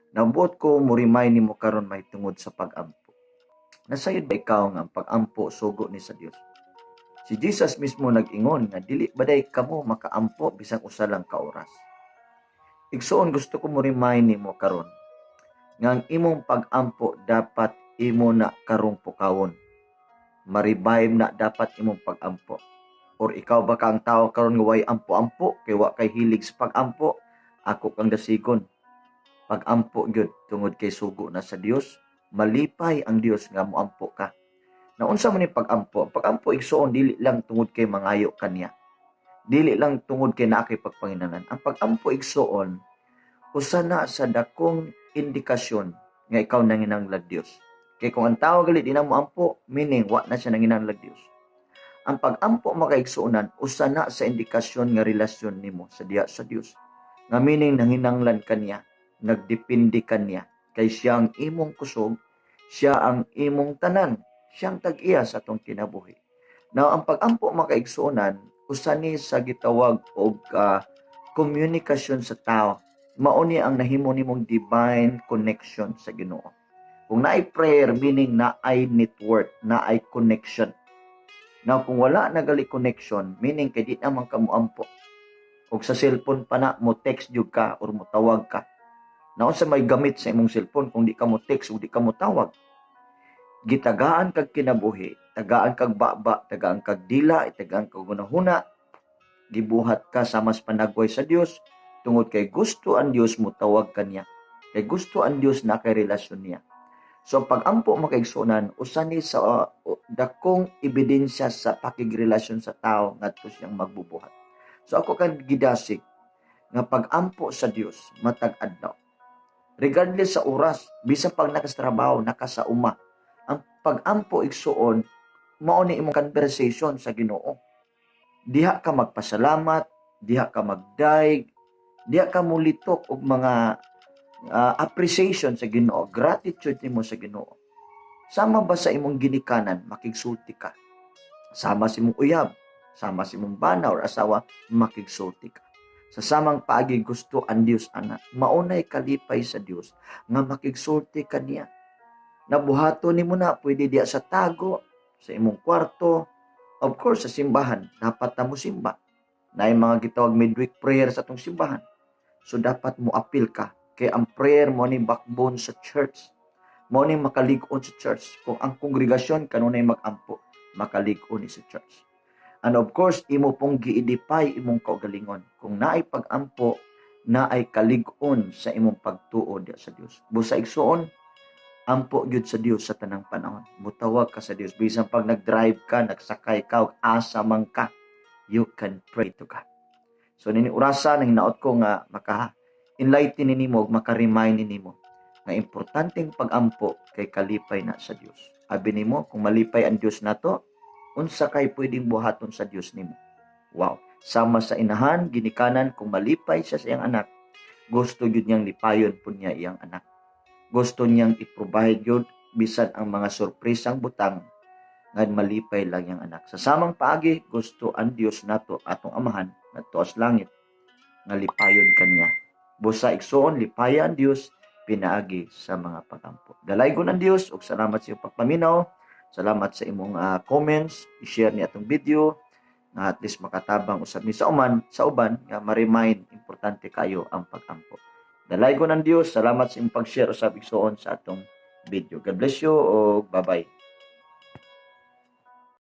Nabuot ko mo remind nimo karon mahitungod sa pag-ampo. Nasayod ba ikaw nga ang pag-ampo sugo ni sa Dios? Si Jesus mismo nag-ingon nga dili baday kamo makaampo bisag usa lang ka oras. Igsoon gusto ko mo remind nimo karon nga ang imong pag-ampo dapat imo na karong pukawon. Ma-revive na dapat imong pag-ampo. Or ikaw ba ka ang tao karon nga way ampo-ampo kay wa kay hilig sa pag-ampo? Ako kang dasigon. Pag-ampo gyud tungod kay sugo na sa Dios, malipay ang Dios nga moampo ka. Naunsa man ni pag-ampo? Pag-ampo igsoon dili lang tungod kay mangayo kaniya. Dili lang tungod kay naa kay pagpanginanan. Ang pag-ampo igsoon usa na sa dakong indikasyon nga ikaw nanginahanglan Dios. Kay kung ang tao gali di na moampo, meaning wa na siya nanginahanglan Dios. Ang pag-ampo makaigsuonan usa na sa indikasyon nga relasyon nimo sa diha sa Dios. Nga meaning nanginahanglan kaniya, nagdepende kaniya kay siya ang imong kusog, siya ang imong tanan, siyang tag-iya sa atong kinabuhi. Now ang pag-ampo makaigsuonan usa ni sa gitawag og komunikasyon sa tao. Mao ni ang nahimo nimong divine connection sa Ginoo. Kung naay prayer, meaning naay network, naay connection. Now kung wala nagali connection, meaning kay di naman ka moampo. Kung sa cellphone pa na mo text jud ka or mo tawag ka. Naon sa may gamit sa imong cellphone kung di ka mo text o di ka mo tawag. Gitagaan kag kinabuhi, tagaan kag baba, tagaan kag dila, tagaan kag hunahuna. Gibuhat ka sa mas panagway sa Dios tungod kay gusto ang Dios mo tawag kaniya. Kay gusto ang Dios na kay relasyon niya. So pag-ampo makaigsuonan usa ni sa dakong ebidensya sa pakigrelasyon sa tao ngadto siyang magbubuhat. So ako kan gidasig nga pag-ampo sa Dios matag adlaw. Regardless sa oras, bisan pag nakatrabaho, nakasauma, ang pag-ampo igsuon mao ni imong conversation sa Ginoo. Diha ka magpasalamat, diha ka magdaig, diha ka mulitok og mga appreciation sa Ginoo, gratitude nimo sa Ginoo. Sama ba sa imong ginikanan, makigsulti ka. Sama sa imong uyab, sama sa imong bana or asawa, makigsulti ka. Sa samang paagi gusto ang Dios ana, maunay kalipay sa Dios nga makigsulti kaniya. Nabuhaton nimo na pwede diya sa tago, sa imong kwarto, of course sa simbahan, dapat na mo simba. Naay mga gitawag midweek prayer sa atong simbahan. So dapat mo appeal ka. Kaya ang prayer mo ni backbone sa church. Mo ni makalig-on sa church. Kung ang kongregasyon kanunay mag-ampo, makalig-on sa church. And of course, imo pong giidipay imong kaugalingon. Kung naay pag-ampo, naay kalig-on sa imong pagtuo sa Dios. Busa igsuon, ampo gyud sa Dios sa tanang panahon. Mutawag ka sa Dios. Bisan pag nag-drive ka, nagsakay ka, asa man ka, you can pray to God. So nini urasa nang hinaot ko nga maka-enlighten nimo, maka-remind nimo nga importanteng pag-ampo kay kalipay na sa Dios. Abi nimo kung malipay ang Dios nato, unsa kay pwedeng buhaton sa Dios nimo? Wow, sama sa inahan, ginikanan kung malipay siya sa iyang anak, gusto gyud niyang lipayon pud niya iyang anak. Gusto niyang i-provide gyud bisan ang mga surpresang butang nga malipay lang iyang anak. Sa samang paagi, gusto ang Dios nato atong amahan ngadto sa langit nga lipayon kaniya. Busa igsoon lipayan Dios pinaagi sa mga pag-ampo. Dalaygon ang Dios ug salamat sa iyong pagpaminaw. Salamat sa imong comments, i-share ni atong video nga at least makatabang usab ni sa uban nga ma-remind importante kayo ang pag-ampo. Dalaygon ang Dios, salamat sa imong pag-share usab igsoon sa atong video. God bless you ug bye-bye.